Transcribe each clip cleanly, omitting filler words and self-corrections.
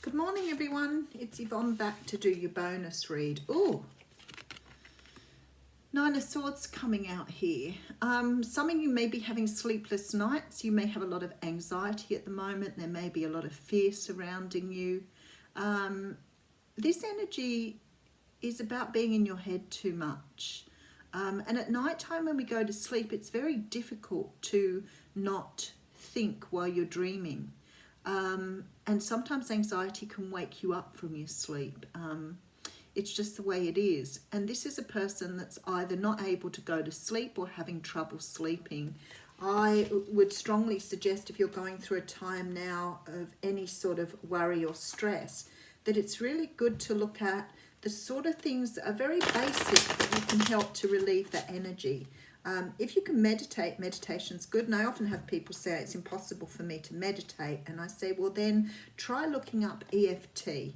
Good morning, everyone. It's Yvonne back to do your bonus read. Oh, Nine of Swords coming out here. Some of you may be having sleepless nights. You may have a lot of anxiety at the moment. There may be a lot of fear surrounding you. This energy is about being in your head too much. And at night time when we go to sleep, it's very difficult to not think while you're dreaming. And sometimes anxiety can wake you up from your sleep. It's just the way it is. And this is a person that's either not able to go to sleep or having trouble sleeping. I would strongly suggest, if you're going through a time now of any sort of worry or stress, that it's really good to look at the sort of things that are very basic that you can help to relieve that energy. If you can meditate, meditation's good. And I often have people say it's impossible for me to meditate. And I say, well, then try looking up EFT.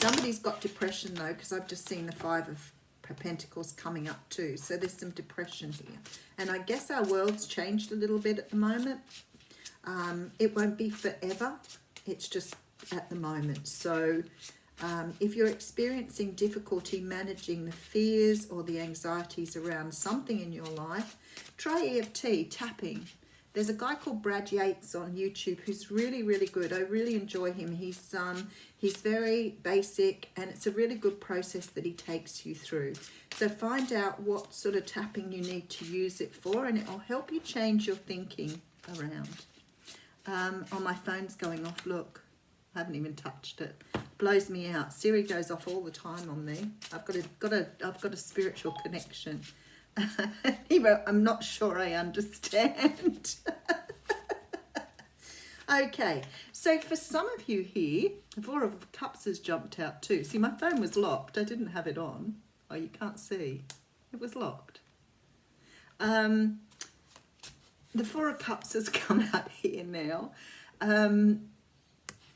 Somebody's got depression though, because I've just seen the Five of Pentacles coming up too. So there's some depression here. And I guess our world's changed a little bit at the moment. It won't be forever. It's just at the moment. So if you're experiencing difficulty managing the fears or the anxieties around something in your life, try EFT, tapping. There's a guy called Brad Yates on YouTube who's really, really good. I really enjoy him. He's very basic, and it's a really good process that he takes you through. So find out what sort of tapping you need to use it for, and it'll help you change your thinking around. Oh, my phone's going off. Look, I haven't even touched it. Blows me out. Siri goes off all the time on me. I've got a spiritual connection. He wrote, I'm not sure I understand. Okay, so for some of you here, the Four of Cups has jumped out too. See, my phone was locked. I didn't have it on. Oh, you can't see. It was locked. The Four of Cups has come out here now.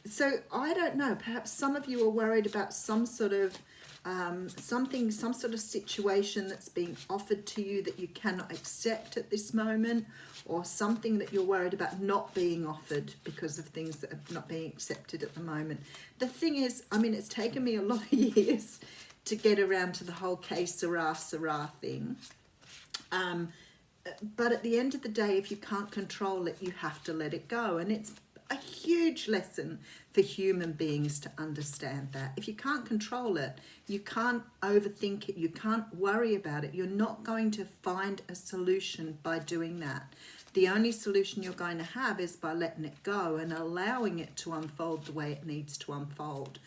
So I don't know, perhaps some of you are worried about some sort of some sort of situation that's being offered to you that you cannot accept at this moment, or something that you're worried about not being offered because of things that are not being accepted at the moment. The thing is, I mean, it's taken me a lot of years to get around to the whole que sera, sera thing. But at the end of the day, if you can't control it, you have to let it go. And it's a huge lesson for human beings to understand that. If you can't control it, you can't overthink it, you can't worry about it. You're not going to find a solution by doing that. The only solution you're going to have is by letting it go and allowing it to unfold the way it needs to unfold.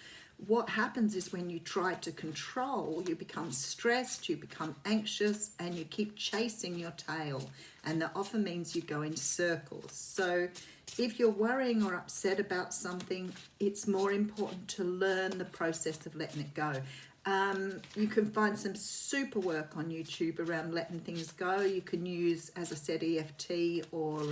What happens is when you try to control, you become stressed, you become anxious, and you keep chasing your tail. And that often means you go in circles. So if you're worrying or upset about something, it's more important to learn the process of letting it go. You can find some super work on YouTube around letting things go. You can use, as I said, EFT or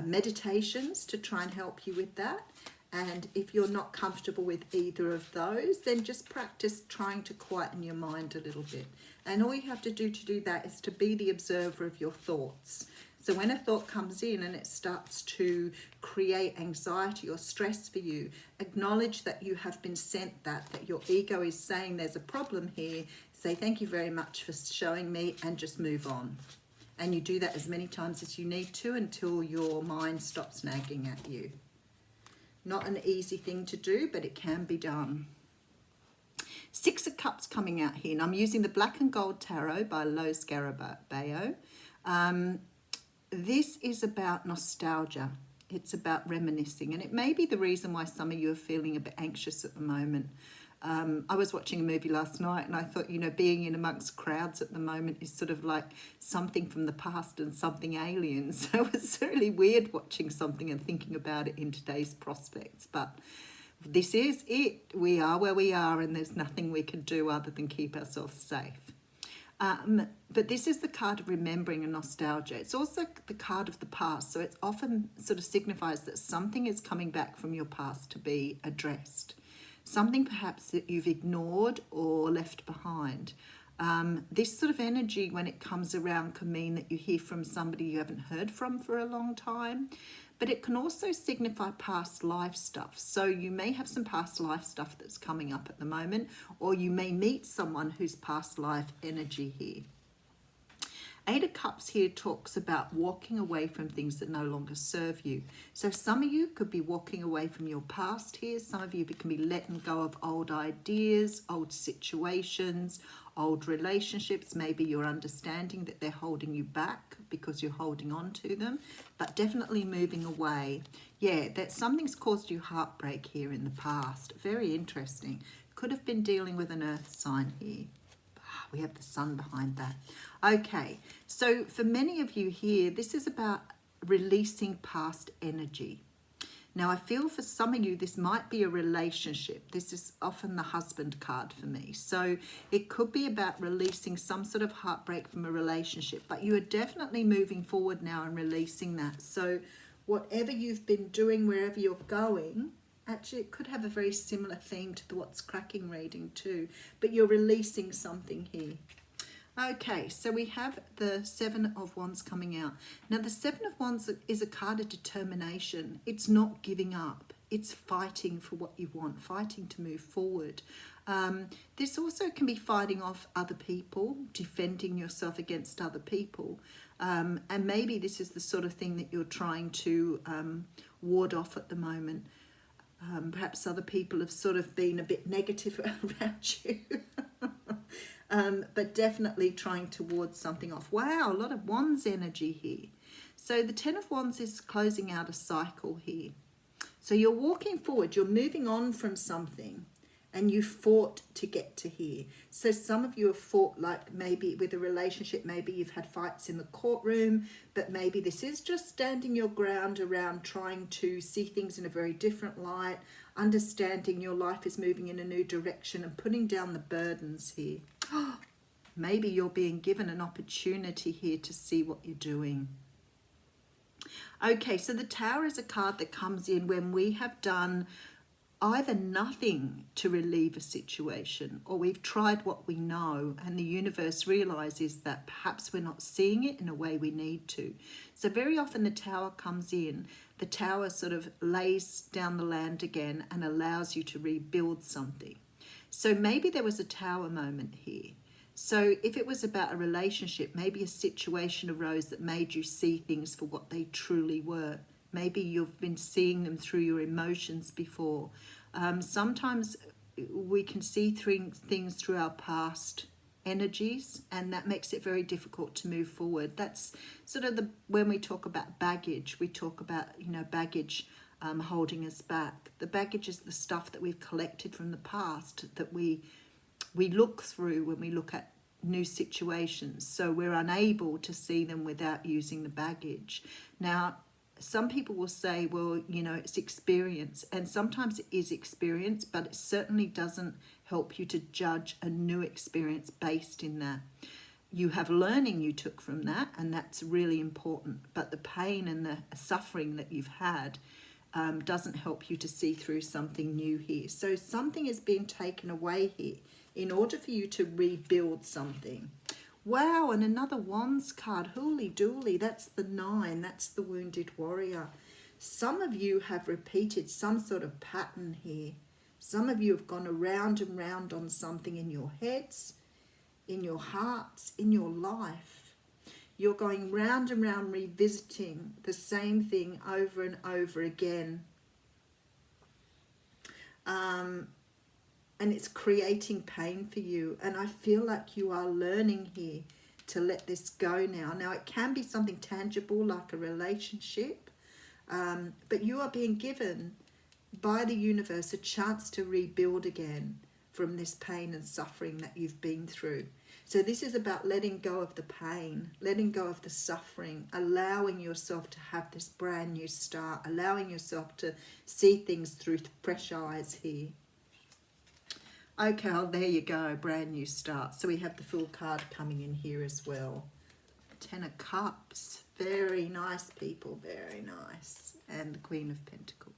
meditations to try and help you with that. And if you're not comfortable with either of those, then just practice trying to quieten your mind a little bit. And all you have to do that is to be the observer of your thoughts. So when a thought comes in and it starts to create anxiety or stress for you, acknowledge that you have been sent that your ego is saying there's a problem here. Say thank you very much for showing me, and just move on. And you do that as many times as you need to until your mind stops nagging at you. Not an easy thing to do, but it can be done. Six of Cups coming out here, and I'm using the Black and Gold Tarot by Lo Scarabeo. This is about nostalgia. It's about reminiscing, and it may be the reason why some of you are feeling a bit anxious at the moment. I was watching a movie last night, and I thought, you know, being in amongst crowds at the moment is sort of like something from the past and something alien. So it's really weird watching something and thinking about it in today's prospects. But this is it. We are where we are, and there's nothing we can do other than keep ourselves safe. But this is the card of remembering and nostalgia. It's also the card of the past. So it often sort of signifies that something is coming back from your past to be addressed. Something perhaps that you've ignored or left behind. This sort of energy, when it comes around, can mean that you hear from somebody you haven't heard from for a long time. but it can also signify past life stuff. So you may have some past life stuff that's coming up at the moment, or you may meet someone who's past life energy here. Eight of Cups here talks about walking away from things that no longer serve you. So some of you could be walking away from your past here. Some of you can be letting go of old ideas, old situations, old relationships. Maybe you're understanding that they're holding you back because you're holding on to them, but definitely moving away. Yeah, that something's caused you heartbreak here in the past. Very interesting. Could have been dealing with an earth sign here. We have the sun behind that. Okay, so for many of you here, this is about releasing past energy. Now, I feel for some of you, this might be a relationship. This is often the husband card for me. So it could be about releasing some sort of heartbreak from a relationship, but you are definitely moving forward now and releasing that. So whatever you've been doing, wherever you're going, actually, it could have a very similar theme to the What's Cracking reading too, but you're releasing something here. Okay, so we have the Seven of Wands coming out. Now, the Seven of Wands is a card of determination. It's not giving up. It's fighting for what you want, fighting to move forward. This also can be fighting off other people, defending yourself against other people. And maybe this is the sort of thing that you're trying to ward off at the moment. Perhaps other people have sort of been a bit negative around you. But definitely trying to ward something off. Wow, a lot of Wands energy here. So the Ten of Wands is closing out a cycle here. So you're walking forward, you're moving on from something, and you fought to get to here. So some of you have fought, like maybe with a relationship, maybe you've had fights in the courtroom, but maybe this is just standing your ground around trying to see things in a very different light, understanding your life is moving in a new direction and putting down the burdens here. Maybe you're being given an opportunity here to see what you're doing. Okay, so the Tower is a card that comes in when we have done either nothing to relieve a situation, or we've tried what we know and the universe realizes that perhaps we're not seeing it in a way we need to. So very often the Tower comes in, the Tower sort of lays down the land again and allows you to rebuild something. So maybe there was a Tower moment here. So if it was about a relationship, maybe a situation arose that made you see things for what they truly were. Maybe you've been seeing them through your emotions before. Sometimes we can see things through our past energies, and that makes it very difficult to move forward. That's sort of when we talk about baggage, we talk about, baggage holding us back. The baggage is the stuff that we've collected from the past that we look through when we look at new situations. So we're unable to see them without using the baggage. Now, some people will say, well, it's experience, and sometimes it is experience, but it certainly doesn't help you to judge a new experience based in that. You have learning you took from that, and that's really important, but the pain and the suffering that you've had doesn't help you to see through something new here. So something is being taken away here in order for you to rebuild something. Wow, and another Wands card, Hooly Dooly, that's the 9, that's the Wounded Warrior. Some of you have repeated some sort of pattern here. Some of you have gone around and round on something in your heads, in your hearts, in your life. You're going round and round revisiting the same thing over and over again. And it's creating pain for you. And I feel like you are learning here to let this go now. Now, it can be something tangible like a relationship, but you are being given by the universe a chance to rebuild again from this pain and suffering that you've been through. So this is about letting go of the pain, letting go of the suffering, allowing yourself to have this brand new start, allowing yourself to see things through fresh eyes here. Okay, well, there you go, brand new start. So we have the Fool card coming in here as well. 10 of Cups, very nice people, very nice. And the Queen of Pentacles.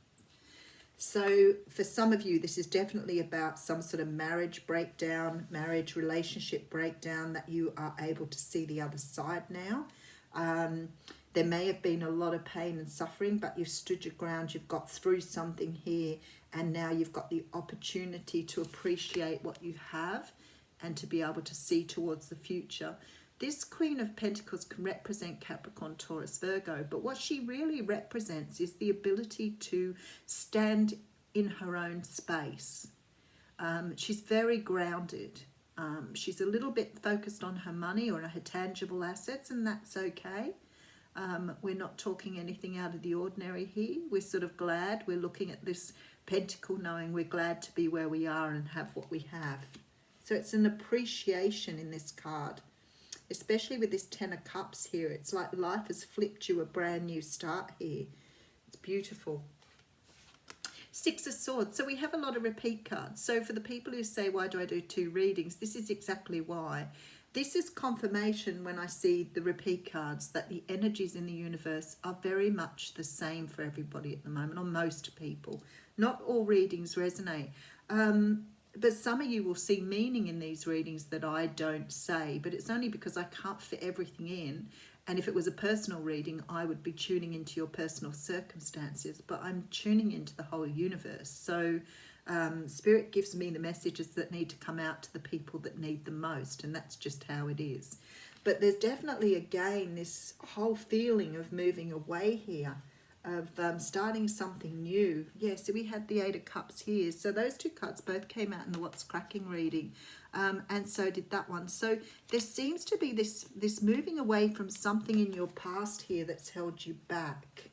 So for some of you, this is definitely about some sort of marriage breakdown, marriage relationship breakdown, that you are able to see the other side now. There may have been a lot of pain and suffering, but you've stood your ground, you've got through something here, and now you've got the opportunity to appreciate what you have and to be able to see towards the future. This Queen of Pentacles can represent Capricorn, Taurus, Virgo, but what she really represents is the ability to stand in her own space. She's very grounded. She's a little bit focused on her money or her tangible assets, and that's okay. We're not talking anything out of the ordinary here. We're sort of glad. We're looking at this pentacle knowing we're glad to be where we are and have what we have. So it's an appreciation in this card, especially with this Ten of Cups here. It's like life has flipped you a brand new start here. It's beautiful. Six of Swords. So we have a lot of repeat cards. So for the people who say, why do I do 2 readings? This is exactly why. This is confirmation when I see the repeat cards that the energies in the universe are very much the same for everybody at the moment, or most people. Not all readings resonate. But some of you will see meaning in these readings that I don't say, but it's only because I can't fit everything in. And if it was a personal reading, I would be tuning into your personal circumstances, but I'm tuning into the whole universe. So Spirit gives me the messages that need to come out to the people that need them most, and that's just how it is. But there's definitely, again, this whole feeling of moving away here, of starting something new. Yeah, so we had the Eight of Cups here. So those 2 cards both came out in the What's Cracking reading, and so did that one. So there seems to be this moving away from something in your past here that's held you back.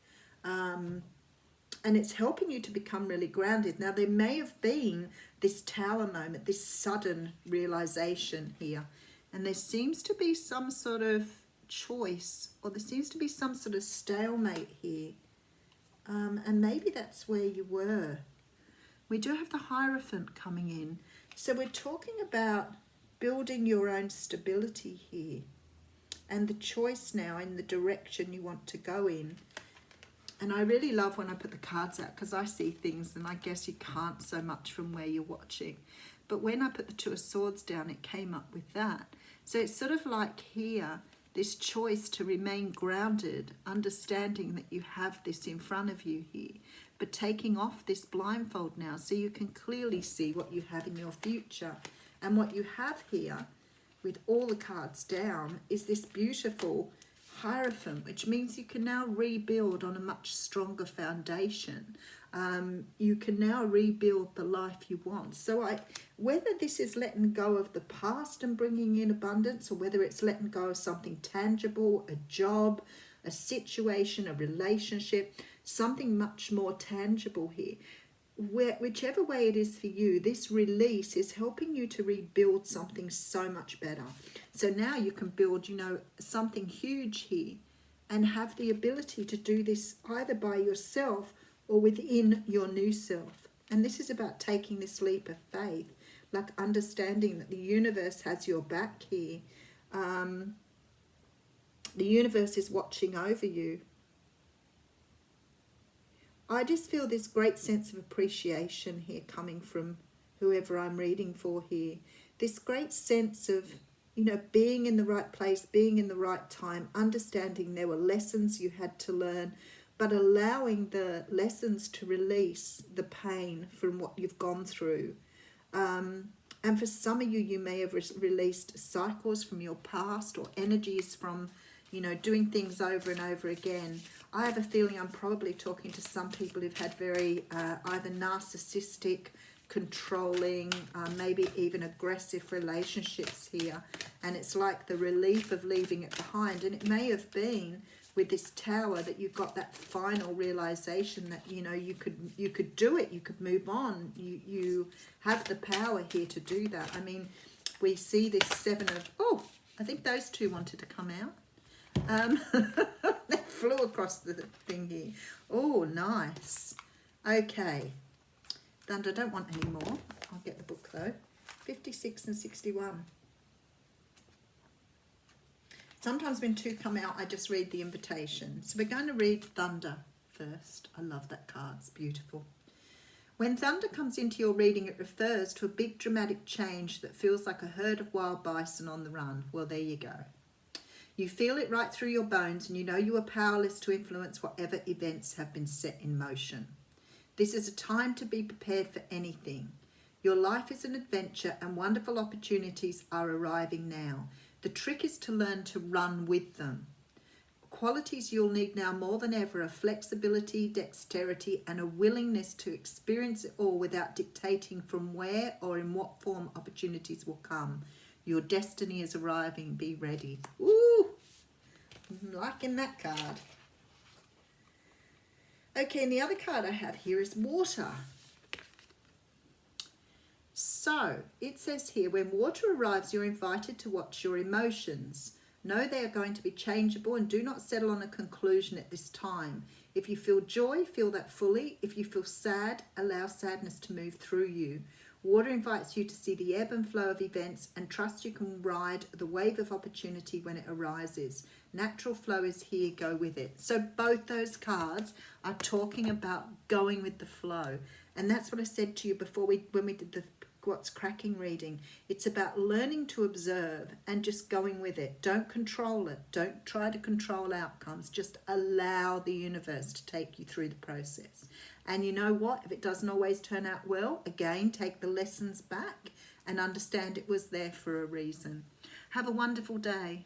And it's helping you to become really grounded. Now, there may have been this tower moment, this sudden realization here. And there seems to be some sort of choice, or there seems to be some sort of stalemate here. And maybe that's where you were. We do have the Hierophant coming in. So we're talking about building your own stability here. And the choice now in the direction you want to go in. And I really love when I put the cards out, because I see things and I guess you can't so much from where you're watching. But when I put the Two of Swords down, it came up with that. So it's sort of like here, this choice to remain grounded, understanding that you have this in front of you here, but taking off this blindfold now so you can clearly see what you have in your future. And what you have here, with all the cards down, is this beautiful Hierophant, which means you can now rebuild on a much stronger foundation. You can now rebuild the life you want. So whether this is letting go of the past and bringing in abundance, or whether it's letting go of something tangible, a job, a situation, a relationship, something much more tangible here. Whichever way it is for you, this release is helping you to rebuild something so much better. So now you can build, something huge here, and have the ability to do this either by yourself or within your new self. And this is about taking this leap of faith, like understanding that the universe has your back here. The universe is watching over you. I just feel this great sense of appreciation here coming from whoever I'm reading for here. This great sense of, being in the right place, being in the right time, understanding there were lessons you had to learn, but allowing the lessons to release the pain from what you've gone through. And for some of you, you may have released cycles from your past, or energies from doing things over and over again. I have a feeling I'm probably talking to some people who've had very either narcissistic, controlling, maybe even aggressive relationships here. And it's like the relief of leaving it behind. And it may have been with this Tower that you got that final realization that, you could do it, you could move on. You have the power here to do that. I mean, we see this I think those two wanted to come out. They flew across the thing here. Oh, nice. Okay. Thunder, I don't want any more. I'll get the book though. 56 and 61. Sometimes when 2 come out, I just read the invitation. So we're going to read Thunder first. I love that card. It's beautiful. When thunder comes into your reading, it refers to a big dramatic change that feels like a herd of wild bison on the run. Well, there you go. You feel it right through your bones, and you know you are powerless to influence whatever events have been set in motion. This is a time to be prepared for anything. Your life is an adventure, and wonderful opportunities are arriving now. The trick is to learn to run with them. Qualities you'll need now more than ever are flexibility, dexterity, and a willingness to experience it all without dictating from where or in what form opportunities will come. Your destiny is arriving. Be ready. Ooh, I'm liking that card. Okay, and the other card I have here is water. So it says here, when water arrives, you're invited to watch your emotions. Know they are going to be changeable, and do not settle on a conclusion at this time. If you feel joy, feel that fully. If you feel sad, allow sadness to move through you. Water invites you to see the ebb and flow of events and trust you can ride the wave of opportunity when it arises. Natural flow is here, go with it. So both those cards are talking about going with the flow. And that's what I said to you before when we did the What's Cracking reading. It's about learning to observe and just going with it. Don't control it. Don't try to control outcomes. Just allow the universe to take you through the process. And you know what? If it doesn't always turn out well, again, take the lessons back and understand it was there for a reason. Have a wonderful day.